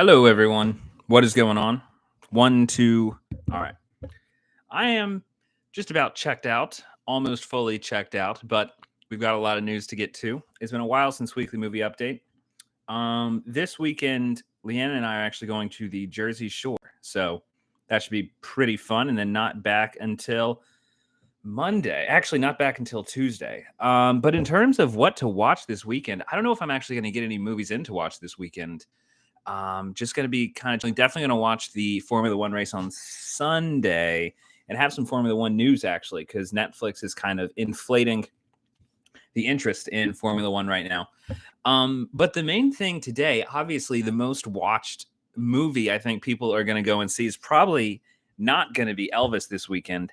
Hello, everyone. What is going on? One, two. All right. I am just about checked out, almost fully checked out, but we've got a lot of news to get to. It's been a while since Weekly Movie Update. This weekend, Leanna and I are actually going to the Jersey Shore, so that should be pretty fun. And then not back until Monday. Actually, not back until Tuesday. But in terms of what to watch this weekend, I don't know if I'm actually going to get any movies in to watch this weekend. Just going to be kind of definitely going to watch the Formula One race on Sunday and have some Formula One news actually, because Netflix is kind of inflating the interest in Formula One right now. But the main thing today, obviously, the most watched movie I think people are going to go and see is probably not going to be Elvis this weekend.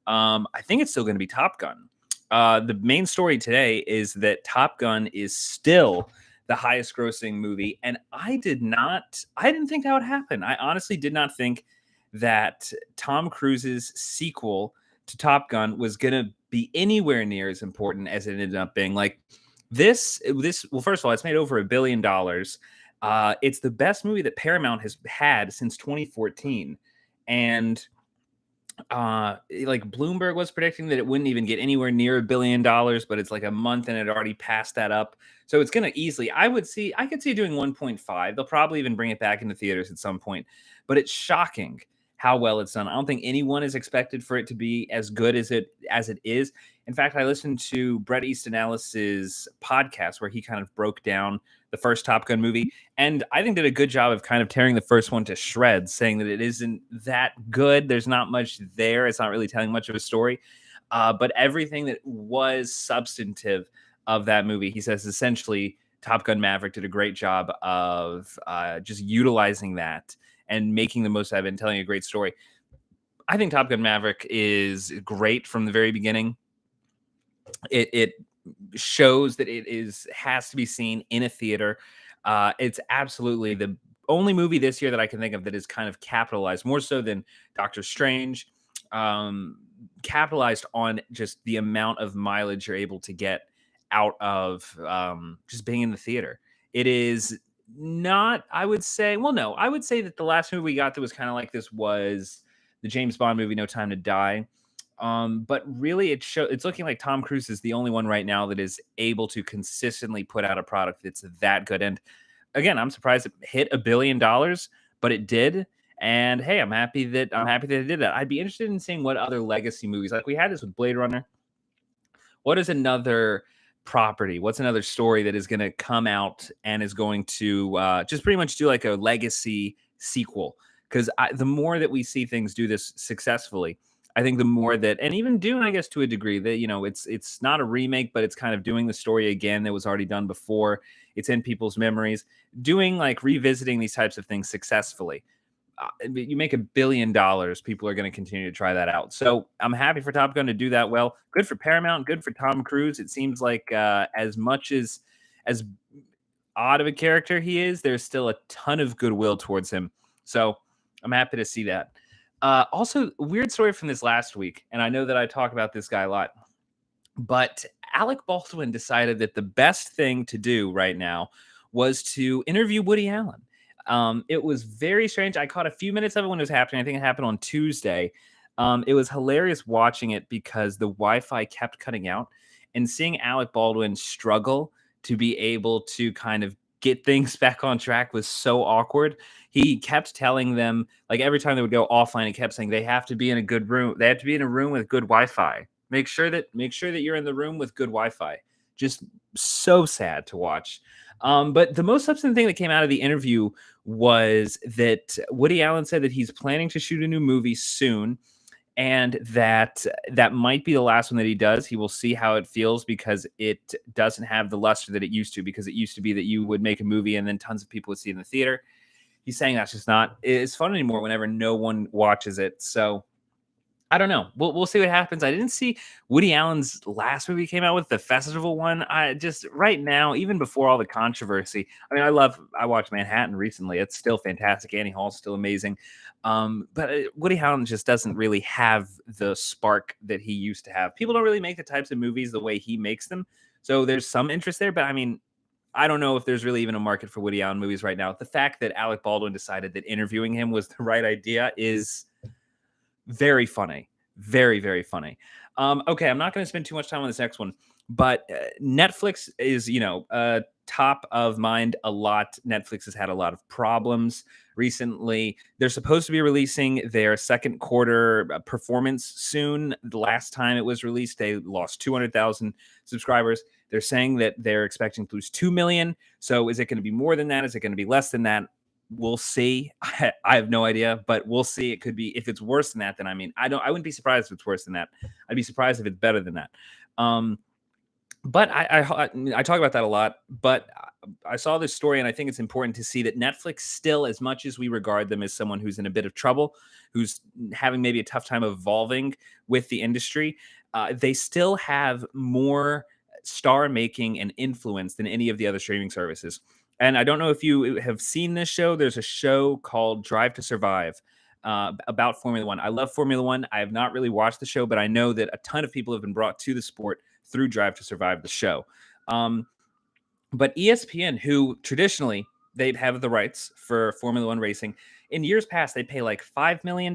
I think it's still going to be Top Gun. The main story today is that Top Gun is still the highest grossing movie. And I didn't think that would happen. I honestly did not think that Tom Cruise's sequel to Top Gun was going to be anywhere near as important as it ended up being. Like well, first of all, it's made over $1 billion. It's the best movie that Paramount has had since 2014. And like Bloomberg was predicting that it wouldn't even get anywhere near $1 billion, but it's like a month and it already passed that up. So it's going to easily, I could see it doing 1.5. They'll probably even bring it back into theaters at some point, but it's shocking how well it's done. I don't think anyone is expected for it to be as good as it is. In fact, I listened to Bret Easton Ellis's podcast where he kind of broke down the first Top Gun movie, and I think did a good job of kind of tearing the first one to shreds, saying that it isn't that good. There's not much there. It's not really telling much of a story. But everything that was substantive of that movie, he says essentially Top Gun Maverick did a great job of just utilizing that and making the most out of it and telling a great story. I think Top Gun Maverick is great from the very beginning. It shows that has to be seen in a theater. It's absolutely the only movie this year that I can think of that is kind of capitalized more so than Doctor Strange, capitalized on just the amount of mileage you're able to get out of just being in the theater. It is not, I would say that the last movie we got that was kind of like this was the James Bond movie, No Time to Die. But really it's looking like Tom Cruise is the only one right now that is able to consistently put out a product that's that good. And again, I'm surprised it hit $1 billion, but it did. And hey, I'm happy that it did that. I'd be interested in seeing what other legacy movies, like we had this with Blade Runner. What is another property? What's another story that is going to come out and is going to just pretty much do like a legacy sequel? Because the more that we see things do this successfully, I think the more that, and even Dune, I guess to a degree, that it's not a remake, but it's kind of doing the story again that was already done before. It's in people's memories. Doing like revisiting these types of things successfully. You make $1 billion, people are going to continue to try that out. So I'm happy for Top Gun to do that well. Good for Paramount. Good for Tom Cruise. It seems like as much as odd of a character he is, there's still a ton of goodwill towards him. So I'm happy to see that. Also, weird story from this last week, and I know that I talk about this guy a lot, but Alec Baldwin decided that the best thing to do right now was to interview Woody Allen. It was very strange. I caught a few minutes of it when it was happening. I think it happened on Tuesday. It was hilarious watching it because the Wi-Fi kept cutting out, and seeing Alec Baldwin struggle to be able to kind of get things back on track was so awkward. He kept telling them, like every time they would go offline, he kept saying they have to be in a good room. They have to be in a room with good Wi-Fi. Make sure that you're in the room with good Wi-Fi. Just so sad to watch. But the most substantive thing that came out of the interview was that Woody Allen said that he's planning to shoot a new movie soon, and that might be the last one that he does. He will see how it feels because it doesn't have the luster that it used to, because it used to be that you would make a movie and then tons of people would see it in the theater. He's saying that's just not as fun anymore whenever no one watches it. So I don't know. We'll see what happens. I didn't see Woody Allen's last movie came out with, the festival one. I just right now, even before all the controversy, I mean, I watched Manhattan recently. It's still fantastic. Annie Hall's still amazing. But Woody Allen just doesn't really have the spark that he used to have. People don't really make the types of movies the way he makes them. So there's some interest there, but I mean, I don't know if there's really even a market for Woody Allen movies right now. The fact that Alec Baldwin decided that interviewing him was the right idea is very funny. Very, very funny. Okay, I'm not going to spend too much time on this next one, but Netflix is, top of mind a lot. Netflix has had a lot of problems recently. They're supposed to be releasing their second quarter performance soon. The last time it was released, they lost 200,000 subscribers. They're saying that they're expecting to lose 2 million. So is it going to be more than that? Is it going to be less than that? We'll see. I have no idea, but we'll see. It could be, if it's worse than that, then I wouldn't be surprised if it's worse than that. I'd be surprised if it's better than that. But I talk about that a lot, but I saw this story and I think it's important to see that Netflix still, as much as we regard them as someone who's in a bit of trouble, who's having maybe a tough time evolving with the industry, they still have more star making and influence than any of the other streaming services. And I don't know if you have seen this show. There's a show called Drive to Survive about Formula One. I love Formula One. I have not really watched the show, but I know that a ton of people have been brought to the sport through Drive to Survive, the show. But ESPN, who traditionally they'd have the rights for Formula One racing, in years past, they pay like $5 million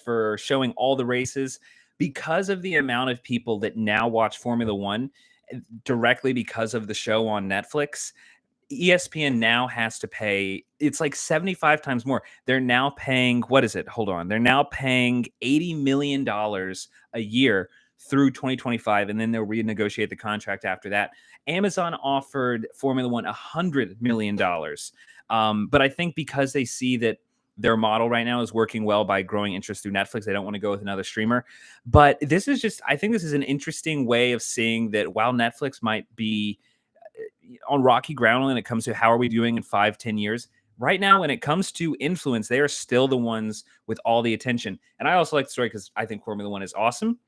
for showing all the races because of the amount of people that now watch Formula One directly because of the show on Netflix. ESPN now has to pay, it's like 75 times more. They're now paying, what is it? Hold on. They're now paying $80 million a year through 2025, and then they'll renegotiate the contract after that. Amazon offered Formula One $100 million. But I think because they see that their model right now is working well by growing interest through Netflix, they don't want to go with another streamer. But this is just, I think this is an interesting way of seeing that while Netflix might be on rocky ground when it comes to how are we doing in 5-10 years, right now when it comes to influence, they are still the ones with all the attention. And I also like the story because I think Formula One is awesome.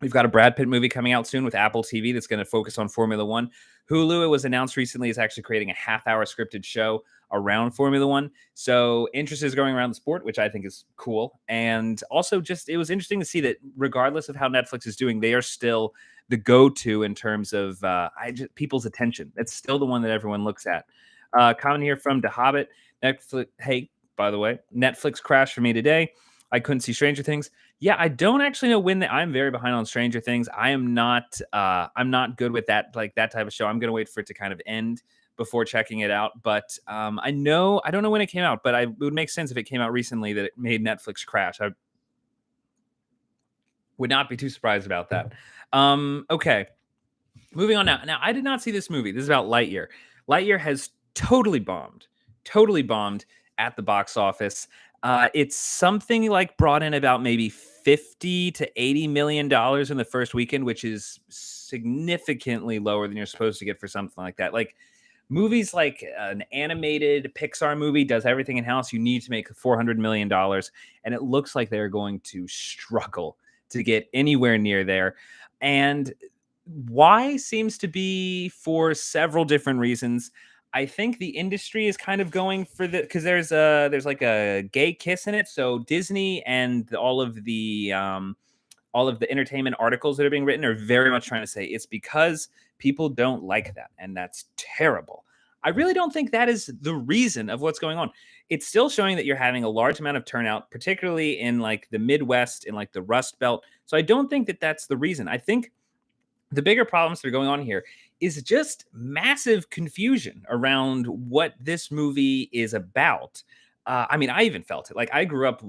We've got a Brad Pitt movie coming out soon with Apple TV that's going to focus on Formula One. Hulu, it was announced recently, is actually creating a half-hour scripted show around Formula One. So interest is going around the sport, which I think is cool. And also just, it was interesting to see that regardless of how Netflix is doing, they are still the go-to in terms of people's attention. It's still the one that everyone looks at. Comment here from The Hobbit. Netflix, hey, by the way, Netflix crashed for me today. I couldn't see Stranger Things. Yeah, I don't actually know when I'm very behind on Stranger Things. I'm not good with that, like that type of show. I'm gonna wait for it to kind of end before checking it out. But I don't know when it came out, but it would make sense if it came out recently that it made Netflix crash. I would not be too surprised about that. Okay. Moving on now. Now, I did not see this movie. This is about Lightyear. Lightyear has totally bombed at the box office. It's something like brought in about maybe 50 to 80 million dollars in the first weekend, which is significantly lower than you're supposed to get for something like that. Like movies like an animated Pixar movie does everything in house. You need to make $400 million, and it looks like they're going to struggle to get anywhere near there. And why seems to be for several different reasons. I think the industry is kind of going for the, because there's like a gay kiss in it. So Disney and all of the entertainment articles that are being written are very much trying to say it's because people don't like that, and that's terrible. I really don't think that is the reason of what's going on. It's still showing that you're having a large amount of turnout, particularly in like the Midwest and like the Rust Belt. So I don't think that that's the reason. I think the bigger problems that are going on here is just massive confusion around what this movie is about. I mean, I even felt it. Like I grew up,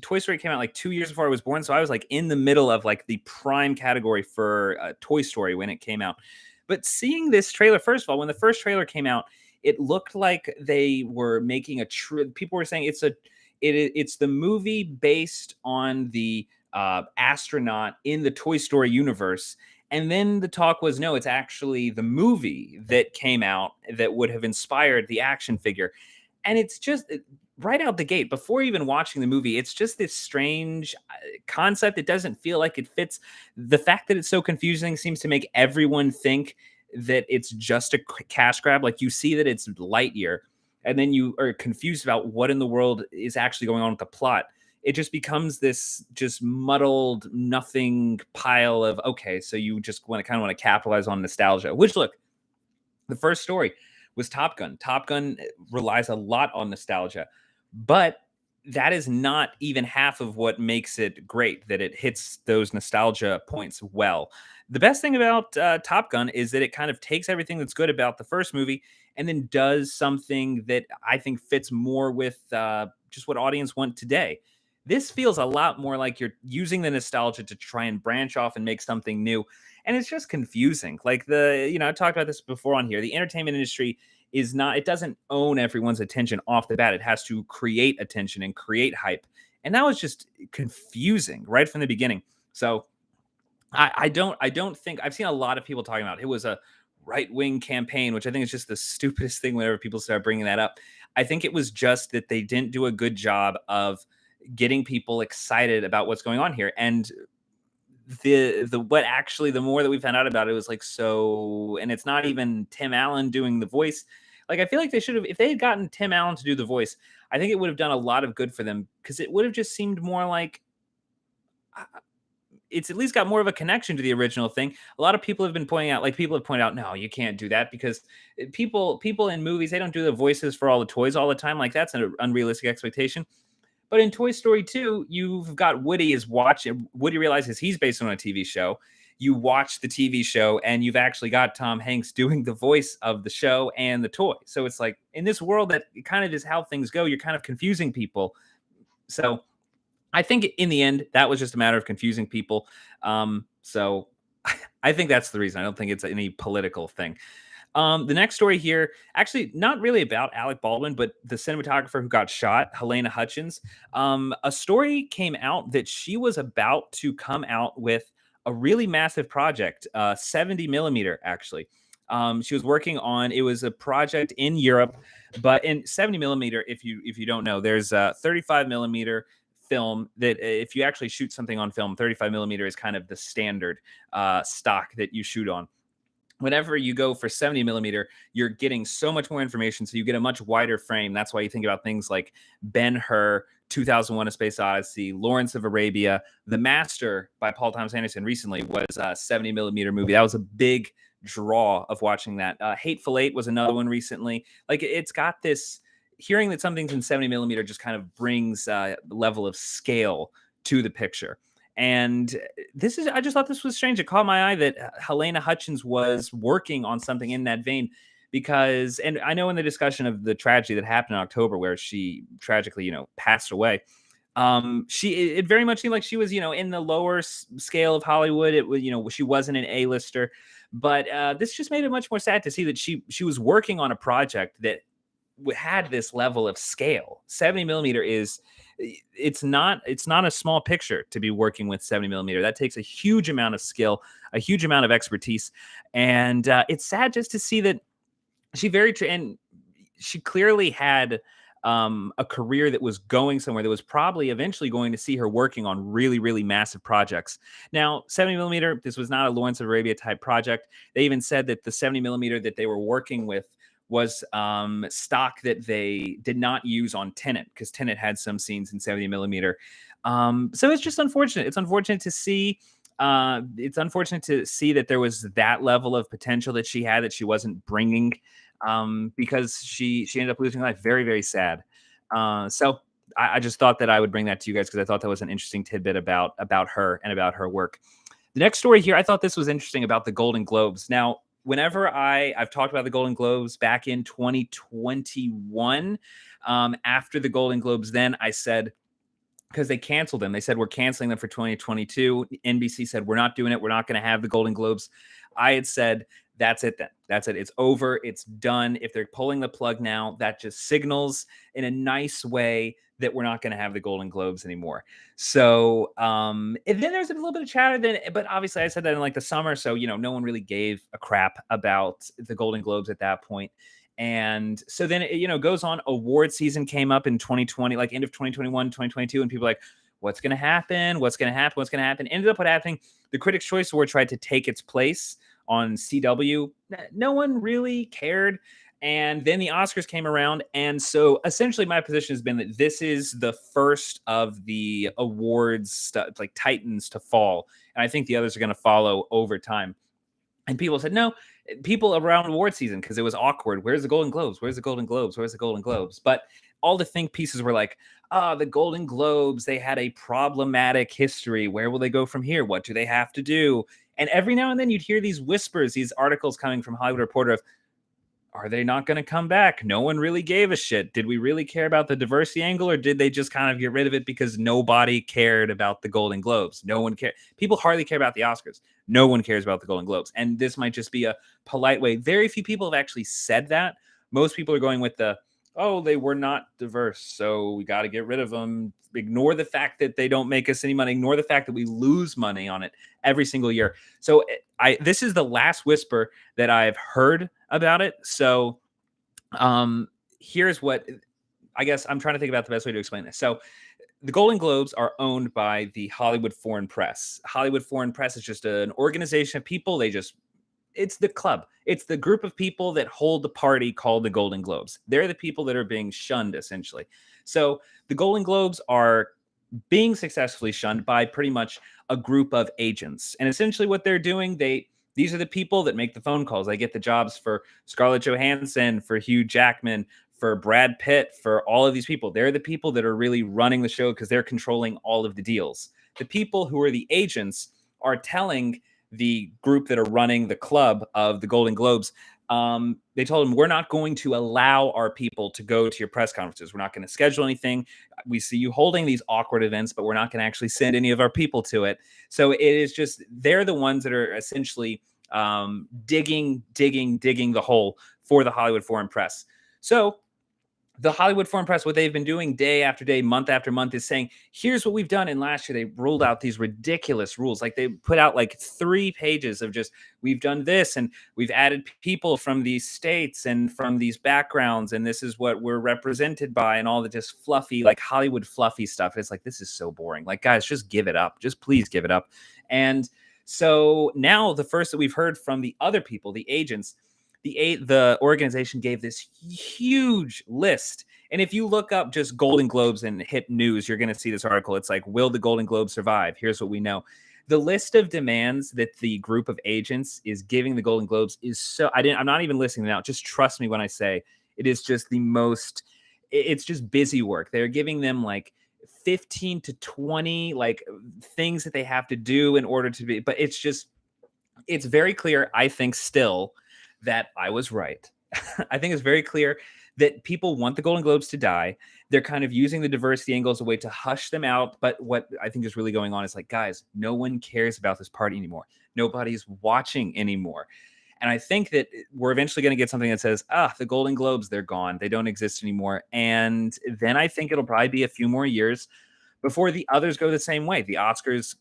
Toy Story came out like 2 years before I was born. So I was like in the middle of like the prime category for Toy Story when it came out. But seeing this trailer, first of all, when the first trailer came out, it looked like they were making people were saying it's the movie based on the astronaut in the Toy Story universe. And then the talk was, no, it's actually the movie that came out that would have inspired the action figure. And it's just right out the gate, before even watching the movie, it's just this strange concept. It doesn't feel like it fits. The fact that it's so confusing seems to make everyone think that it's just a cash grab. Like you see that it's Lightyear, and then you are confused about what in the world is actually going on with the plot. It just becomes this just muddled nothing pile of, okay, so you just want to capitalize on nostalgia, which look, The first story was Top Gun. Top Gun relies a lot on nostalgia, but that is not even half of what makes it great, that it hits those nostalgia points well. The best thing about Top Gun is that it kind of takes everything that's good about the first movie and then does something that I think fits more with just what audience want today. This feels a lot more like you're using the nostalgia to try and branch off and make something new, and it's just confusing. Like I talked about this before on here. The entertainment industry is not, it doesn't own everyone's attention off the bat. It has to create attention and create hype. And that was just confusing right from the beginning. So I don't think I've seen a lot of people talking about it was a right wing campaign, which I think is just the stupidest thing whenever people start bringing that up. I think it was just that they didn't do a good job of getting people excited about what's going on here. And the what actually the more that we found out about it was like, so, and it's not even Tim Allen doing the voice. Like, I feel like they should have, if they had gotten Tim Allen to do the voice, I think it would have done a lot of good for them, because it would have just seemed more like it's at least got more of a connection to the original thing. A lot of people have been pointing out, like people have pointed out, no, you can't do that because people in movies, they don't do the voices for all the toys all the time. Like, that's an unrealistic expectation. But in Toy Story 2, you've got Woody is watching. Woody realizes he's based on a TV show. You watch the TV show, and you've actually got Tom Hanks doing the voice of the show and the toy. So it's like, in this world that kind of is how things go, you're kind of confusing people. So I think in the end, that was just a matter of confusing people. So I think that's the reason. I don't think it's any political thing. The next story here, actually, not really about Alec Baldwin, but the cinematographer who got shot, Helena Hutchins. A story came out that she was about to come out with a really massive project, 70 millimeter, actually. She was working on, it was a project in Europe, but in 70 millimeter, if you don't know, there's a 35 millimeter film that if you actually shoot something on film, 35 millimeter is kind of the standard stock that you shoot on. Whenever you go for 70 millimeter, you're getting so much more information. So you get a much wider frame. That's why you think about things like Ben-Hur, 2001: A Space Odyssey, Lawrence of Arabia. The Master by Paul Thomas Anderson recently was a 70 millimeter movie. That was a big draw of watching that. Hateful Eight was another one recently. Like, it's got this, hearing that something's in 70 millimeter just kind of brings a level of scale to the picture. And I just thought this was strange. It caught my eye that Helena Hutchins was working on something in that vein, because, and I know in the discussion of the tragedy that happened in October where she tragically, passed away, it very much seemed like she was, in the lower scale of Hollywood. It was, she wasn't an A-lister, but this just made it much more sad to see that she was working on a project that had this level of scale. 70 millimeter is, it's not a small picture to be working with 70 millimeter. That takes a huge amount of skill, a huge amount of expertise. And it's sad just to see that and she clearly had a career that was going somewhere, that was probably eventually going to see her working on really, really massive projects. Now, 70 millimeter, this was not a Lawrence of Arabia type project. They even said that the 70 millimeter that they were working with was stock that they did not use on Tenet, because Tenet had some scenes in 70 millimeter. So it's just unfortunate. It's unfortunate to see. That there was that level of potential that she had that she wasn't bringing, because she ended up losing life. Very, very sad. So I just thought that I would bring that to you guys, because I thought that was an interesting tidbit about her and about her work. The next story here, I thought this was interesting about the Golden Globes. Now, whenever I've talked about the Golden Globes back in 2021, after the Golden Globes, then I said, because they canceled them, they said, we're canceling them for 2022. NBC said, we're not doing it. We're not going to have the Golden Globes. I had said, that's it then. That's it. It's over. It's done. If they're pulling the plug now, that just signals in a nice way that we're not going to have the Golden Globes anymore. So, and then there's a little bit of chatter then, but obviously I said that in like the summer. So, no one really gave a crap about the Golden Globes at that point. And so then it, goes on. Award season came up in 2020, like end of 2021, 2022. And people are like, what's going to happen? What's going to happen? What's going to happen? Ended up what happening. The Critics' Choice Award tried to take its place on CW. No one really cared. And then the Oscars came around. And so essentially my position has been that this is the first of the awards, titans to fall. And I think the others are going to follow over time. And people said, no, people around award season because it was awkward. Where's the Golden Globes? Where's the Golden Globes? Where's the Golden Globes? But all the think pieces were like, the Golden Globes, they had a problematic history. Where will they go from here? What do they have to do? And every now and then you'd hear these whispers, these articles coming from Hollywood Reporter of, are they not going to come back? No one really gave a shit. Did we really care about the diversity angle, or did they just kind of get rid of it because nobody cared about the Golden Globes? No one cared. People hardly care about the Oscars. No one cares about the Golden Globes. And this might just be a polite way. Very few people have actually said that. Most people are going with the, oh, they were not diverse, so we got to get rid of them. Ignore the fact that they don't make us any money. Ignore the fact that we lose money on it every single year. So this is the last whisper that I've heard about it. So here's what, I guess I'm trying to think about the best way to explain this. So the Golden Globes are owned by the Hollywood Foreign Press. Hollywood Foreign Press is just an organization of people. It's the club. It's the group of people that hold the party called the Golden Globes. They're the people that are being shunned, essentially. So the Golden Globes are being successfully shunned by pretty much a group of agents. And essentially what they're doing, these are the people that make the phone calls. They get the jobs for Scarlett Johansson, for Hugh Jackman, for Brad Pitt, for all of these people. They're the people that are really running the show because they're controlling all of the deals. The people who are the agents are telling the group that are running the club of the Golden Globes, they told them, we're not going to allow our people to go to your press conferences. We're not going to schedule anything. We see you holding these awkward events, but we're not going to actually send any of our people to it. So it is just, they're the ones that are essentially digging the hole for the Hollywood Foreign Press. So the Hollywood Foreign Press, what they've been doing day after day, month after month, is saying, here's what we've done. And last year, they rolled out these ridiculous rules. Like they put out like 3 pages of just, we've done this and we've added people from these states and from these backgrounds. And this is what we're represented by, and all the just fluffy, like Hollywood fluffy stuff. It's like, this is so boring. Like, guys, just give it up. Just please give it up. And so now the first that we've heard from the other people, the agents, the organization gave this huge list. And if you look up just Golden Globes and hit news, you're going to see this article. It's like, will the Golden Globes survive? Here's what we know. The list of demands that the group of agents is giving the Golden Globes is so, I'm not even listening now. Just trust me when I say it is just the most, it's just busy work. They're giving them like 15 to 20 like things that they have to do in order to be, but it's very clear, I think, still, that I was right. I think it's very clear that people want the Golden Globes to die. They're kind of using the diversity angle as a way to hush them out. But what I think is really going on is like, guys, no one cares about this party anymore. Nobody's watching anymore. And I think that we're eventually going to get something that says, the Golden Globes, they're gone. They don't exist anymore. And then I think it'll probably be a few more years before the others go the same way. The Oscars,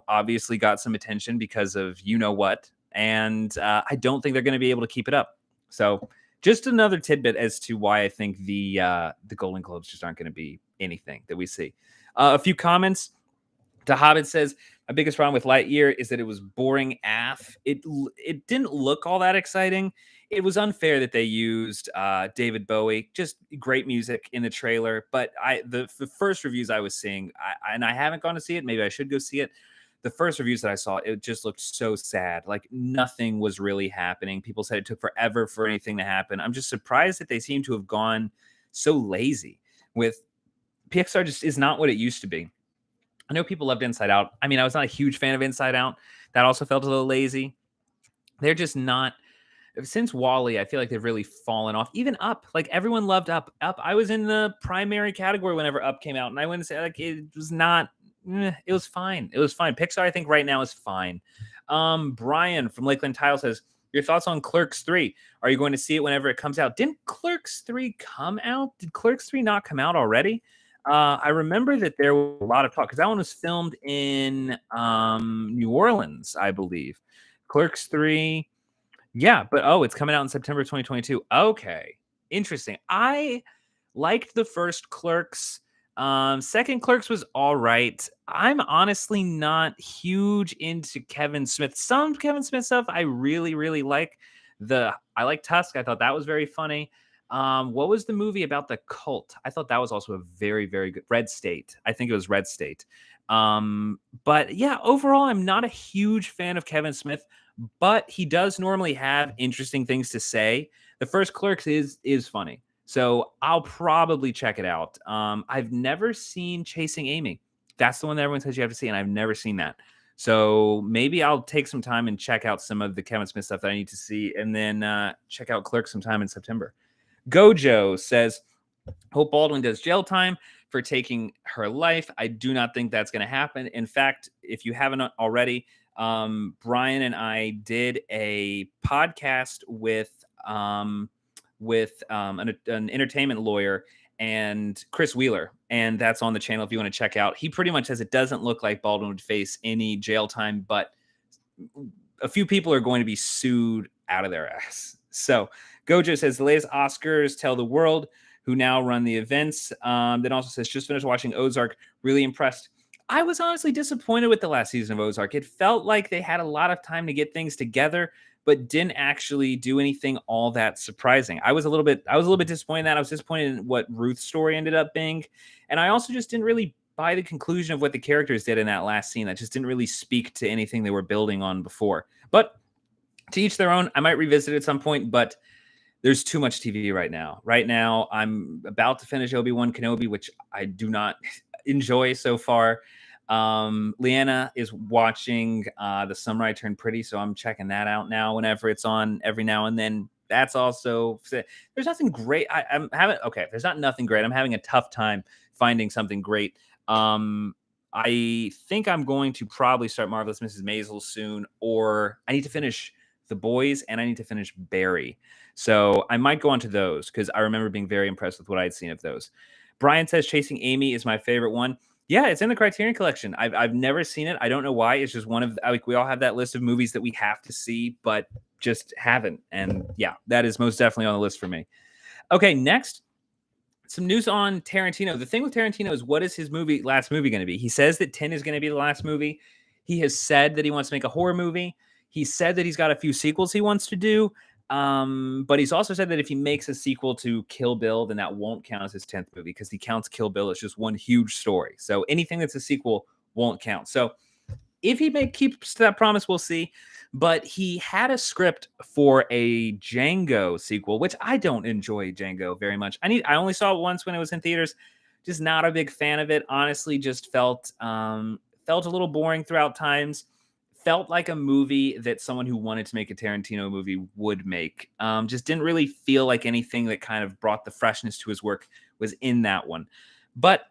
obviously got some attention because of what. And I don't think they're going to be able to keep it up. So just another tidbit as to why I think the Golden Globes just aren't going to be anything that we see. A few comments. The Hobbit says, my biggest problem with Lightyear is that it was boring AF. It didn't look all that exciting. It was unfair that they used David Bowie. Just great music in the trailer. But the first reviews I was seeing, and I haven't gone to see it. Maybe I should go see it. The first reviews that I saw, it just looked so sad. Like nothing was really happening. People said it took forever for anything to happen. I'm just surprised that they seem to have gone so lazy. With Pixar, just is not what it used to be. I know people loved Inside Out. I mean, I was not a huge fan of Inside Out. That also felt a little lazy. They're just not. Since WALL-E, I feel like they've really fallen off. Even Up, like everyone loved Up. Up, I was in the primary category whenever Up came out, and I wouldn't say like it was not. It was fine. It was fine. Pixar, I think, right now is fine. Brian from Lakeland Tile says, your thoughts on Clerks 3? Are you going to see it whenever it comes out? Didn't Clerks 3 come out? Did Clerks 3 not come out already? I remember that there was a lot of talk because that one was filmed in New Orleans, I believe. Clerks 3, yeah, but it's coming out in September 2022. Okay, interesting. I liked the first Clerks. Second Clerks was all right. I'm honestly not huge into Kevin Smith. Some Kevin Smith stuff I really, really like. I like Tusk. I thought that was very funny. What was the movie about the cult? I thought that was also a very, very good Red State. I think it was Red State. But yeah, overall, I'm not a huge fan of Kevin Smith. but he does normally have interesting things to say. The first Clerks is funny, so I'll probably check it out. I've never seen Chasing Amy. That's the one that everyone says you have to see, and I've never seen that. So maybe I'll take some time and check out some of the Kevin Smith stuff that I need to see, and then check out Clerks sometime in September. Gojo says, hope Baldwin does jail time for taking her life. I do not think that's going to happen. In fact, if you haven't already, Brian and I did a podcast with an entertainment lawyer and Chris Wheeler, and that's on the channel if you want to check out. He pretty much says it doesn't look like Baldwin would face any jail time, but a few people are going to be sued out of their ass. So Gojo says the latest Oscars tell the world who now run the events. Then also says just finished watching Ozark, really impressed. I was honestly disappointed with the last season of Ozark. It felt like they had a lot of time to get things together, but didn't actually do anything all that surprising. I was a little bit disappointed in that. I was disappointed in what Ruth's story ended up being, and I also just didn't really buy the conclusion of what the characters did in that last scene. That just didn't really speak to anything they were building on before. But to each their own. I might revisit it at some point, but there's too much TV right now. Right now, I'm about to finish Obi-Wan Kenobi, which I do not enjoy so far. Leanna is watching The Samurai Turned Pretty, so I'm checking that out now whenever it's on every now and then. That's also, there's nothing great. I'm having, okay, there's not nothing great. I'm having a tough time finding something great. I think I'm going to probably start Marvelous Mrs. Maisel soon, or I need to finish The Boys and I need to finish Barry. So I might go on to those because I remember being very impressed with what I had seen of those. Brian says Chasing Amy is my favorite one. Yeah, it's in the Criterion Collection. I've never seen it. I don't know why. It's just one of, like, we all have that list of movies that we have to see, but just haven't. And yeah, that is most definitely on the list for me. Okay, next, some news on Tarantino. The thing with Tarantino is, what is his last movie going to be? He says that 10 is going to be the last movie. He has said that he wants to make a horror movie. He said that he's got a few sequels he wants to do. But he's also said that if he makes a sequel to Kill Bill, then that won't count as his 10th movie because he counts Kill Bill as just one huge story. So anything that's a sequel won't count. So if he keeps to that promise, we'll see. But he had a script for a Django sequel, which I don't enjoy Django very much. I only saw it once when it was in theaters. Just not a big fan of it. Honestly, just felt a little boring throughout times. Felt like a movie that someone who wanted to make a Tarantino movie would make. Just didn't really feel like anything that kind of brought the freshness to his work was in that one. But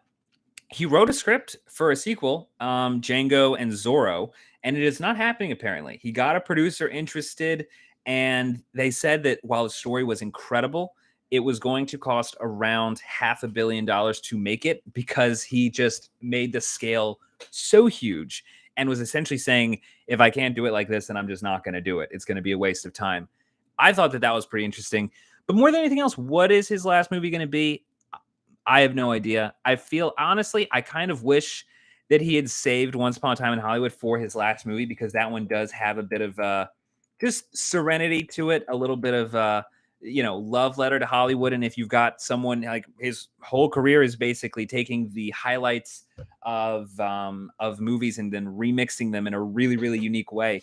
he wrote a script for a sequel, Django and Zorro, and it is not happening apparently. He got a producer interested, and they said that while the story was incredible, it was going to cost around $500 million to make it because he just made the scale so huge and was essentially saying, if I can't do it like this, then I'm just not going to do it. It's going to be a waste of time. I thought that was pretty interesting. But more than anything else, what is his last movie going to be? I have no idea. I feel, honestly, I kind of wish that he had saved Once Upon a Time in Hollywood for his last movie, because that one does have a bit of just serenity to it, a little bit of love letter to Hollywood. And if you've got someone like, his whole career is basically taking the highlights of movies and then remixing them in a really, really unique way.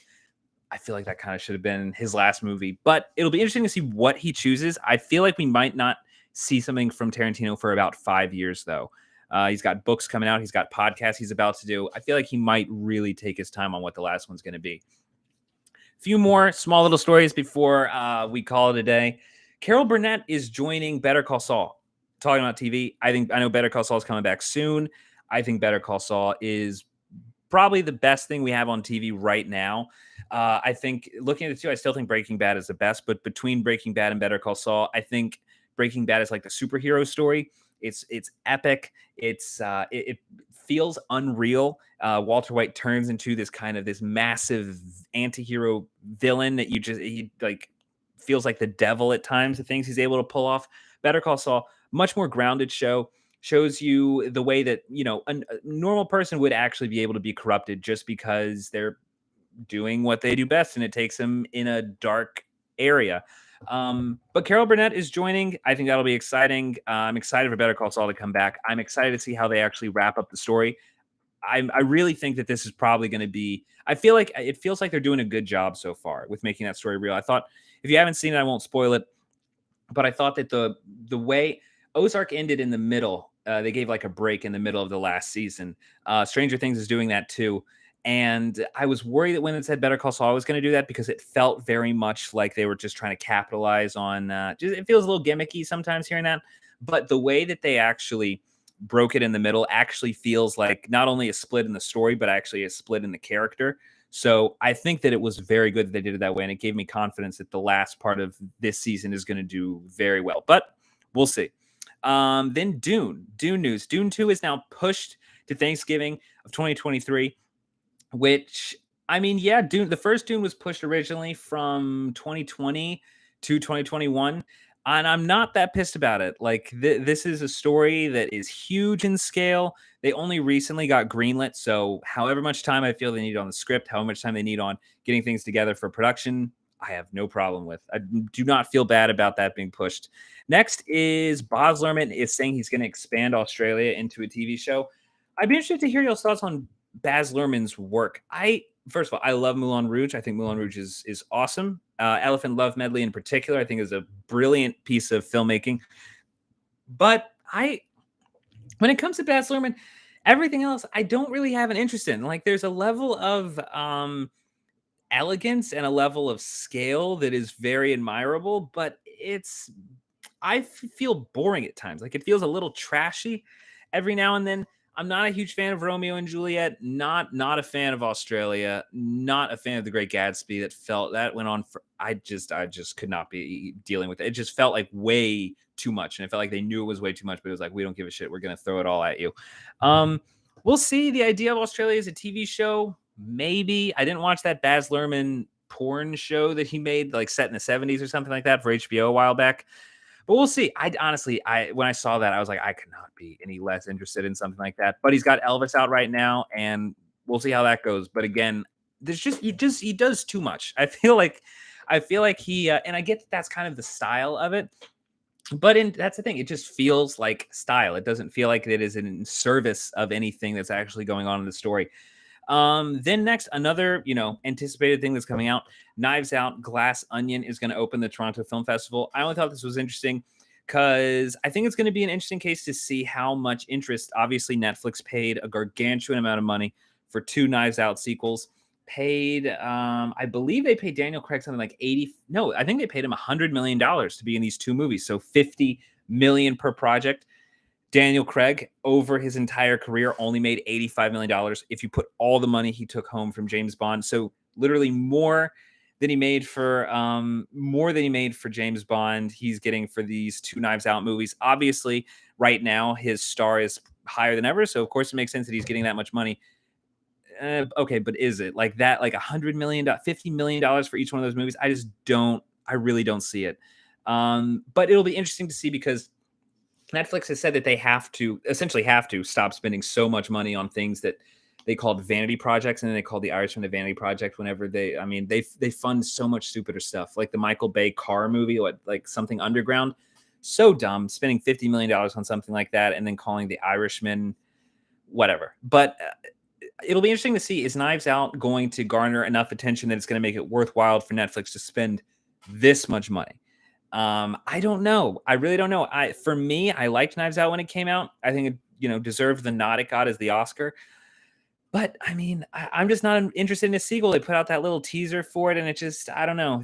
I feel like that kind of should have been his last movie, but it'll be interesting to see what he chooses. I feel like we might not see something from Tarantino for about 5 years, though. He's got books coming out. He's got podcasts he's about to do. I feel like he might really take his time on what the last one's going to be. A few more small little stories before we call it a day. Carol Burnett is joining Better Call Saul. Talking about TV, I know Better Call Saul is coming back soon. I think Better Call Saul is probably the best thing we have on TV right now. I think, looking at the two, I still think Breaking Bad is the best, but between Breaking Bad and Better Call Saul, I think Breaking Bad is like the superhero story. It's epic. It feels unreal. Walter White turns into this massive anti-hero villain that he feels like the devil at times, the things he's able to pull off. Better Call Saul, much more grounded show, shows you the way that, a normal person would actually be able to be corrupted just because they're doing what they do best, and it takes them in a dark area. But Carol Burnett is joining. I think that'll be exciting. I'm excited for Better Call Saul to come back. I'm excited to see how they actually wrap up the story. I really think that this is probably going to be. I feel like it feels like they're doing a good job so far with making that story real. I thought if you haven't seen it, I won't spoil it, but I thought that the way Ozark ended in the middle, they gave like a break in the middle of the last season. Stranger Things is doing that too. And I was worried that when it said Better Call Saul was going to do that because it felt very much like they were just trying to capitalize on. It feels a little gimmicky sometimes hearing that, but the way that they actually broke it in the middle actually feels like not only a split in the story, but actually a split in the character. So I think that it was very good that they did it that way, and it gave me confidence that the last part of this season is going to do very well. But we'll see. Then Dune news. Dune 2 is now pushed to Thanksgiving of 2023, which I mean, yeah, Dune. The first Dune was pushed originally from 2020 to 2021, and I'm not that pissed about it. Like this is a story that is huge in scale. They only recently got greenlit, so however much time I feel they need on the script, however much time they need on getting things together for production, I have no problem with. I do not feel bad about that being pushed. Next is Boz Lerman is saying he's going to expand Australia into a TV show. I'd be interested to hear your thoughts on Baz Luhrmann's work. I first of all, I love Moulin Rouge. I think Moulin Rouge is awesome. Elephant Love Medley in particular, I think is a brilliant piece of filmmaking. But when it comes to Baz Luhrmann, everything else I don't really have an interest in. Like, there's a level of elegance and a level of scale that is very admirable, but feel boring at times. Like it feels a little trashy every now and then. I'm not a huge fan of Romeo and Juliet. Not a fan of Australia. Not a fan of The Great Gatsby. That went on for. I just could not be dealing with it. It just felt like way too much, and it felt like they knew it was way too much. But it was like, we don't give a shit. We're gonna throw it all at you. We'll see. The idea of Australia as a TV show, maybe. I didn't watch that Baz Luhrmann porn show that he made, like set in the 70s or something like that for HBO a while back. But we'll see. I honestly, when I saw that, I was like, I could not be any less interested in something like that. But he's got Elvis out right now, and we'll see how that goes. But again, he does too much. I feel like he and I get that that's kind of the style of it. But that's the thing. It just feels like style. It doesn't feel like it is in service of anything that's actually going on in the story. Then next, another, anticipated thing that's coming out, Knives Out Glass Onion is going to open the Toronto Film Festival. I only thought this was interesting because I think it's going to be an interesting case to see how much interest. Obviously, Netflix paid a gargantuan amount of money for 2 Knives Out sequels. I believe they paid Daniel Craig something like I think they paid him $100 million to be in these 2 movies. So 50 million per project. Daniel Craig, over his entire career, only made $85 million. If you put all the money he took home from James Bond, so literally more than he made for James Bond, he's getting for these 2 Knives Out movies. Obviously, right now his star is higher than ever, so of course it makes sense that he's getting that much money. Okay, but is it like that? Like $100 million, $50 million for each one of those movies? I really don't see it. But it'll be interesting to see because Netflix has said that they essentially have to stop spending so much money on things that they called vanity projects, and then they called The Irishman a vanity project whenever they fund so much stupider stuff, like the Michael Bay car movie, like Something Underground. So dumb, spending $50 million on something like that and then calling The Irishman whatever. But it'll be interesting to see, is Knives Out going to garner enough attention that it's going to make it worthwhile for Netflix to spend this much money? I don't know. I really don't know. For me, I liked Knives Out when it came out. I think it, deserved the nod it got as the Oscar. But I mean, I'm just not interested in a sequel. They put out that little teaser for it, and it just, I don't know.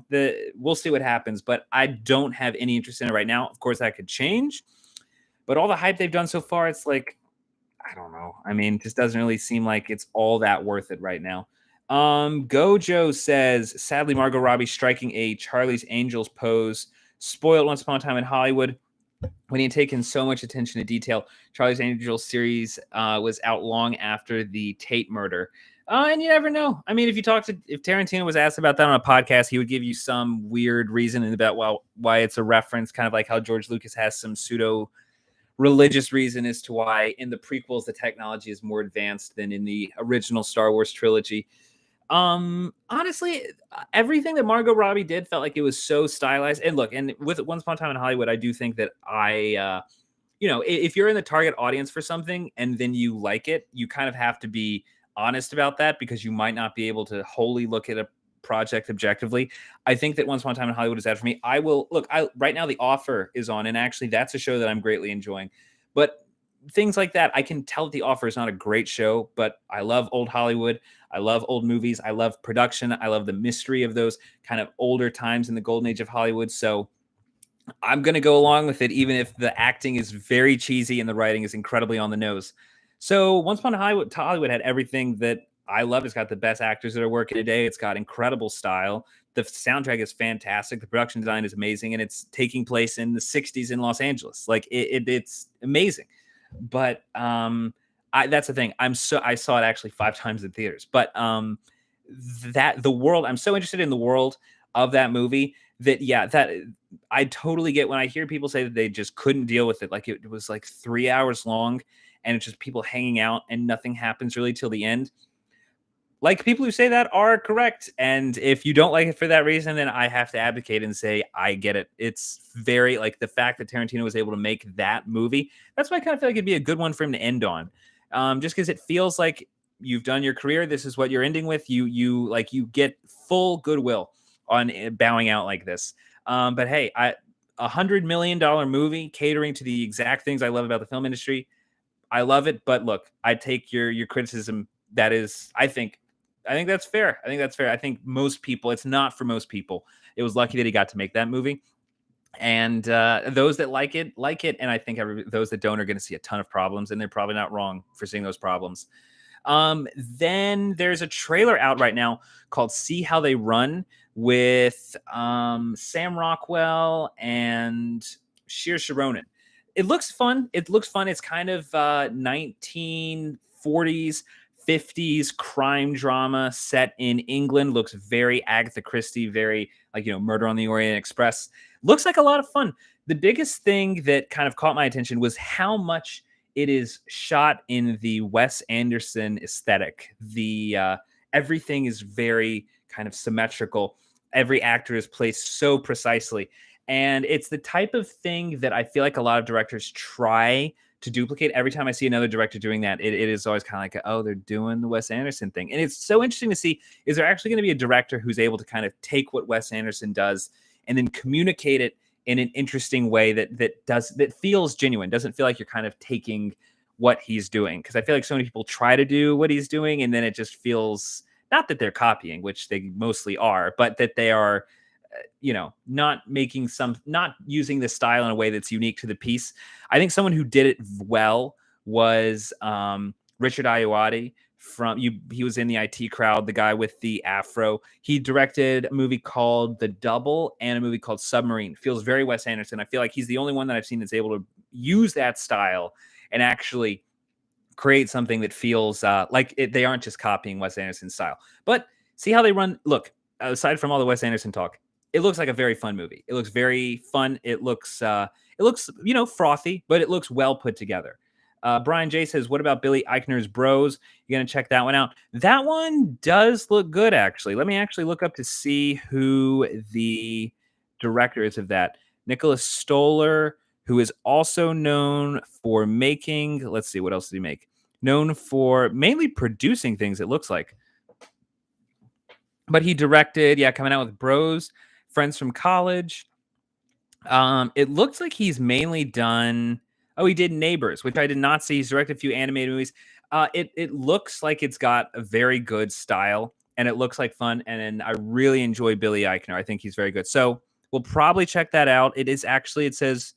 We'll see what happens. But I don't have any interest in it right now. Of course, that could change. But all the hype they've done so far, it's like, I don't know. I mean, it just doesn't really seem like it's all that worth it right now. Gojo says, sadly, Margot Robbie striking a Charlie's Angels pose spoiled Once Upon a Time in Hollywood when he had taken so much attention to detail. Charlie's Angels series was out long after the Tate murder. And you never know. I mean, if Tarantino was asked about that on a podcast, he would give you some weird reason about why it's a reference, kind of like how George Lucas has some pseudo religious reason as to why in the prequels the technology is more advanced than in the original Star Wars trilogy. Honestly, everything that Margot Robbie did felt like it was so stylized. And look, and with Once Upon a Time in Hollywood, I do think that I if you're in the target audience for something and then you like it, you kind of have to be honest about that because you might not be able to wholly look at a project objectively. I think that Once Upon a Time in Hollywood is that for me. I will look. I Right now The Offer is on, and actually that's a show that I'm greatly enjoying. But things like that, I can tell that The Offer is not a great show, but I love old Hollywood. I love old movies. I love production. I love the mystery of those kind of older times in the golden age of Hollywood. So I'm going to go along with it, even if the acting is very cheesy and the writing is incredibly on the nose. So Once Upon a Hollywood had everything that I love. It's got the best actors that are working today. It's got incredible style. The soundtrack is fantastic. The production design is amazing, and it's taking place in the '60s in Los Angeles. Like it's amazing. But that's the thing. I saw it actually 5 times in theaters. But that the world, I'm so interested in the world of that movie that yeah, that I totally get when I hear people say that they just couldn't deal with it. Like it was like 3 hours long and it's just people hanging out and nothing happens really till the end. Like people who say that are correct. And if you don't like it for that reason, then I have to advocate and say, I get it. It's very like the fact that Tarantino was able to make that movie. That's why I kind of feel like it'd be a good one for him to end on. Just because it feels like you've done your career. This is what you're ending with. You get full goodwill on bowing out like this. But hey, $100 million movie catering to the exact things I love about the film industry. I love it, but look, I take your criticism. That is, I think that's fair. I think that's fair. I think most people, it's not for most people. It was lucky that he got to make that movie, and those that like it, and I think those that don't are going to see a ton of problems, and they're probably not wrong for seeing those problems. Then there's a trailer out right now called "See How They Run" with Sam Rockwell and Saoirse Ronan. It looks fun. It looks fun. It's kind of 1940s, 50s crime drama set in England. Looks very Agatha Christie, very like Murder on the Orient Express. Looks like a lot of fun. The biggest thing that kind of caught my attention was how much it is shot in the Wes Anderson aesthetic. The everything is very kind of symmetrical. Every actor is placed so precisely. And it's the type of thing that I feel like a lot of directors try to duplicate. Every time I see another director doing that, it is always kind of like, oh, they're doing the Wes Anderson thing. And it's so interesting to see, is there actually going to be a director who's able to kind of take what Wes Anderson does and then communicate it in an interesting way that feels genuine, doesn't feel like you're kind of taking what he's doing. Because I feel like so many people try to do what he's doing, and then it just feels not that they're copying, which they mostly are, but that they are not using the style in a way that's unique to the piece. I think someone who did it well was Richard Ayoade he was in the IT Crowd, the guy with the afro. He directed a movie called The Double and a movie called Submarine. Feels very Wes Anderson. I feel like he's the only one that I've seen that's able to use that style and actually create something that feels they aren't just copying Wes Anderson's style. But see how they run. Look, aside from all the Wes Anderson talk, it looks like a very fun movie. It looks very fun. It looks frothy, but it looks well put together. Brian J says, what about Billy Eichner's Bros? You're going to check that one out. That one does look good, actually. Let me actually look up to see who the director is of that. Nicholas Stoller, who is also known for making, let's see, what else did he make? Known for mainly producing things, it looks like. But he directed, coming out with Bros, Friends from College. It looks like he's mainly done. Oh, he did Neighbors, which I did not see. He's directed a few animated movies. It looks like it's got a very good style, and it looks like fun. And I really enjoy Billy Eichner. I think he's very good. So we'll probably check that out. It is actually, it says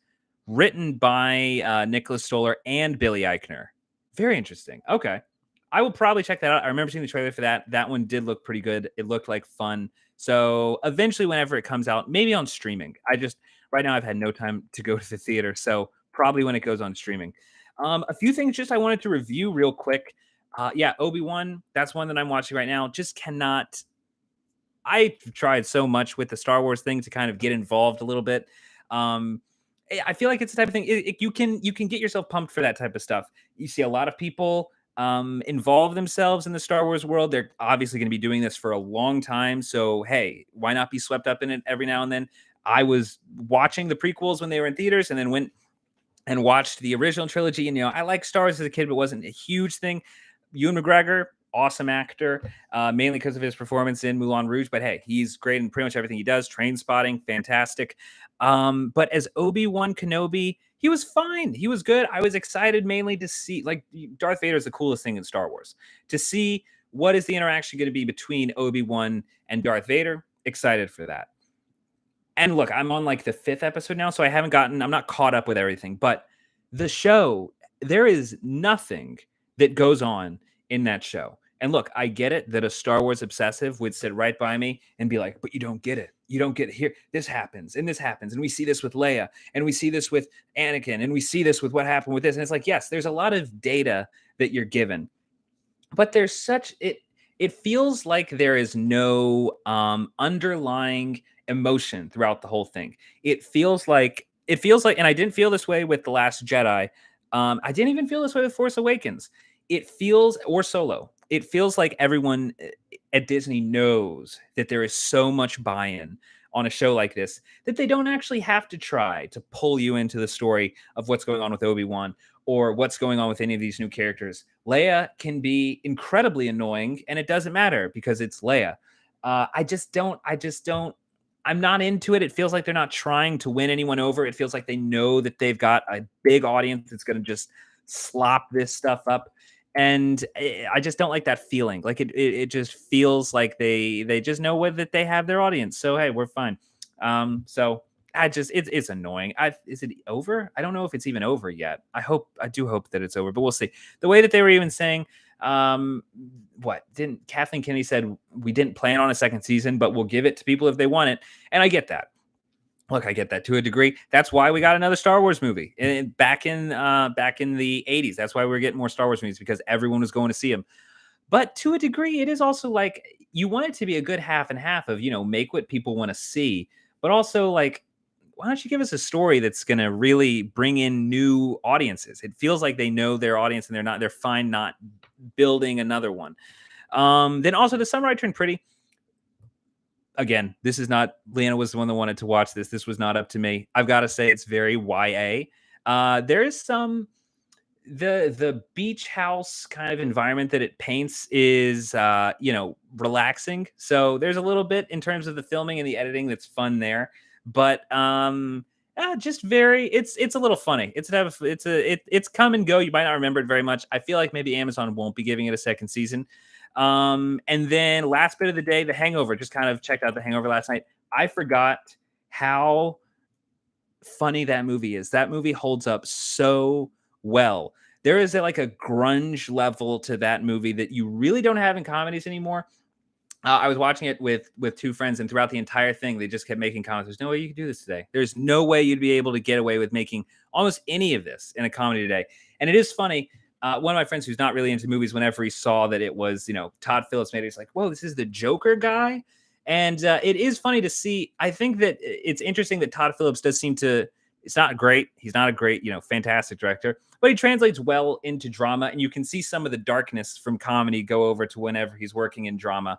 written by Nicholas Stoller and Billy Eichner. Very interesting. Okay. I will probably check that out. I remember seeing the trailer for that. That one did look pretty good. It looked like fun. So eventually, whenever it comes out, maybe on streaming. Right now I've had no time to go to the theater. So probably when it goes on streaming. A few things just I wanted to review real quick. Obi-Wan, that's one that I'm watching right now. Just cannot. I've tried so much with the Star Wars thing to kind of get involved a little bit. I feel like it's the type of thing you can get yourself pumped for that type of stuff. You see a lot of people involve themselves in the Star Wars world. They're obviously going to be doing this for a long time. So, hey, why not be swept up in it every now and then? I was watching the prequels when they were in theaters and then went and watched the original trilogy. And I like Star Wars as a kid, but it wasn't a huge thing. Ewan McGregor, awesome actor, mainly because of his performance in Moulin Rouge. But hey, he's great in pretty much everything he does. Train Spotting, fantastic. But as Obi-Wan Kenobi, he was fine. He was good. I was excited mainly to see, like, Darth Vader is the coolest thing in Star Wars. To see what is the interaction going to be between Obi-Wan and Darth Vader. Excited for that. And look, I'm on like the 5th episode now, so I'm not caught up with everything, but the show, there is nothing that goes on in that show. And look, I get it that a Star Wars obsessive would sit right by me and be like, but you don't get it. You don't get it here. This happens and this happens. And we see this with Leia and we see this with Anakin and we see this with what happened with this. And it's like, yes, there's a lot of data that you're given, but it feels like there is no underlying emotion throughout the whole thing. And I didn't feel this way with The Last Jedi. I didn't even feel this way with Force Awakens. Or Solo. It feels like everyone at Disney knows that there is so much buy-in on a show like this that they don't actually have to try to pull you into the story of what's going on with Obi-Wan or what's going on with any of these new characters. Leia can be incredibly annoying, and it doesn't matter because it's Leia. I'm not into it. It feels like they're not trying to win anyone over. It feels like they know that they've got a big audience that's going to just slop this stuff up. And I just don't like that feeling. Like it just feels like they just know that they have their audience. So hey, we're fine. So it's annoying. Is it over? I don't know if it's even over yet. I do hope that it's over, but we'll see. The way that they were even saying, Kathleen Kennedy said, we didn't plan on a second season, but we'll give it to people if they want it. And I get that. Look, I get that to a degree. That's why we got another Star Wars movie back in the 80s. That's why we're getting more Star Wars movies, because everyone was going to see them. But to a degree, it is also like you want it to be a good half and half of, make what people want to see, but also like, why don't you give us a story that's going to really bring in new audiences? It feels like they know their audience and they're fine not building another one. Then also The Summer I Turned Pretty. Again, this is not, Leanna was the one that wanted to watch this. This was not up to me. I've got to say it's very YA. There is the beach house kind of environment that it paints is, relaxing. So there's a little bit in terms of the filming and the editing that's fun there. But just it's a little funny. It's come and go. You might not remember it very much. I feel like maybe Amazon won't be giving it a second season. And then last bit of the day, The Hangover. Just kind of checked out The Hangover last night. I forgot how funny that movie is. That movie holds up so well. There is a grunge level to that movie that you really don't have in comedies anymore. I was watching it with two friends, and throughout the entire thing, they just kept making comments. There's no way you could do this today. There's no way you'd be able to get away with making almost any of this in a comedy today. And it is funny. One of my friends who's not really into movies, whenever he saw that it was, Todd Phillips made it, he's like, whoa, this is the Joker guy. And it is funny to see. I think that it's interesting that Todd Phillips does seem to, it's not great. He's not a great, fantastic director, but he translates well into drama. And you can see some of the darkness from comedy go over to whenever he's working in drama.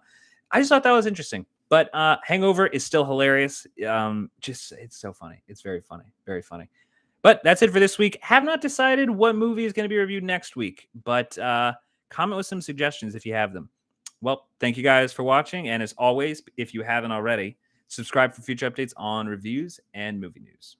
I just thought that was interesting. But Hangover is still hilarious. It's so funny. It's very funny. Very funny. But that's it for this week. Have not decided what movie is going to be reviewed next week, but comment with some suggestions if you have them. Well, thank you guys for watching. And as always, if you haven't already, subscribe for future updates on reviews and movie news.